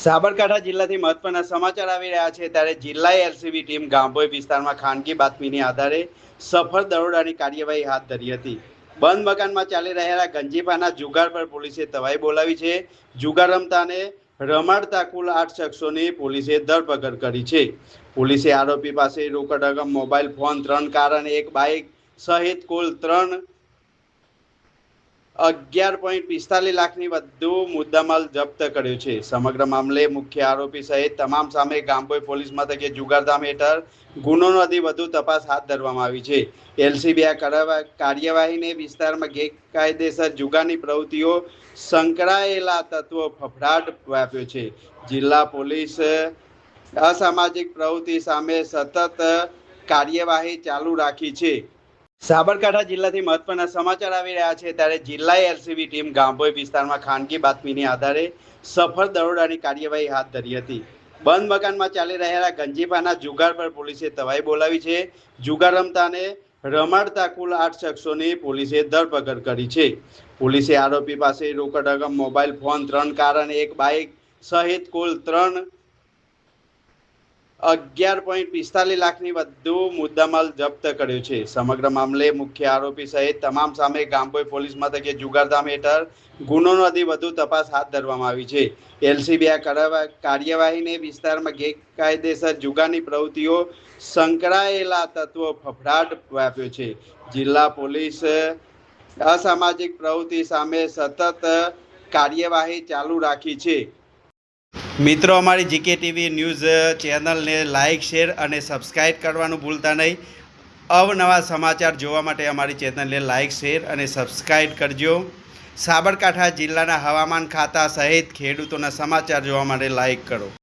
સાબરકાંઠા જિલ્લાથી મહત્વના સમાચાર આવી રહ્યા છે ત્યારે જિલ્લા એલસીબી ટીમ ગાંભોઈ વિસ્તારમાં ખાનગી બાતમીની આધારે સફળ દરોડાની કાર્યવાહી હાથ ધરી હતી। બંધ મકાનમાં ચાલી રહેલા ગંજીફાના જુગાર પર પોલીસે તવાઈ બોલાવી છે। જુગાર રમતા અને રમાડતા કુલ 8 શખ્સોની પોલીસે ધરપકડ કરી છે। પોલીસે આરોપી પાસે રોકડ રકમ, મોબાઈલ ફોન, 3 કાર અને 1 બાઇક સહિત કુલ 11.45 લાખની વધુ મુદ્દામાલ જપ્ત કર્યો છે। સમગ્ર મામલે મુખ્ય આરોપી સહિત તમામ સામે ગાંભોઈ પોલીસ મથકે જુગારધામ હેઠળ ગુનો નોંધી વધુ તપાસ હાથ ધરવામાં આવી છે। એલસીબી આ કાર્યવાહીને વિસ્તારમાં ગેરકાયદેસર જુગારની પ્રવૃત્તિઓ સંકળાયેલા તત્વો ફફડાટ વ્યાપ્યો છે। જિલ્લા પોલીસ અસામાજિક પ્રવૃત્તિ સામે સતત કાર્યવાહી ચાલુ રાખી છે। સાબરકાંઠા જિલ્લાથી મહત્વના સમાચાર આવી રહ્યા છે ત્યારે જિલ્લા એલસીબી ટીમ ગાંભોઈ વિસ્તારમાં ખાનગી બાતમીની આધારે સફળ દરોડાની કાર્યવાહી હાથ ધરી હતી। બંધ મકાનમાં ચાલી રહેલા ગંજીફાના જુગાર પર પોલીસે તવાઈ બોલાવી છે। જુગાર રમતા અને રમાડતા કુલ 8 શખ્સોની પોલીસે ધરપકડ કરી છે। પોલીસે આરોપી પાસે રોકડ રકમ, મોબાઈલ ફોન, 3 કાર અને 1 બાઇક સહિત કુલ 11.45 લાખની વધુ મુદ્દામાલ જપ્ત કર્યો છે। સમગ્ર મામલે મુખ્ય આરોપી સહિત તમામ સામે ગાંભોઈ પોલીસ મથકે જુગારધામ હેઠળ ગુનો નોંધી વધુ તપાસ હાથ ધરવામાં આવી છે। એલસીબી આ કાર્યવાહીને વિસ્તારમાં ગેરકાયદેસર જુગારની પ્રવૃત્તિઓ સંકળાયેલા તત્વો ફફડાટ વ્યાપ્યો છે। જિલ્લા પોલીસ અસામાજિક પ્રવૃત્તિ સામે સતત કાર્યવાહી ચાલુ રાખી છે। મિત્રો, અમારી જીકે ટીવી ન્યૂઝ ચેનલને લાઇક, શેર અને સબસ્ક્રાઈબ કરવાનું ભૂલતા નહીં। અવનવા સમાચાર જોવા માટે અમારી ચેનલને લાઇક, શેર અને સબસ્ક્રાઈબ કરજો। સાબરકાંઠા જિલ્લાના હવામાન ખાતા સહિત ખેડૂતોના સમાચાર જોવા માટે લાઇક કરો।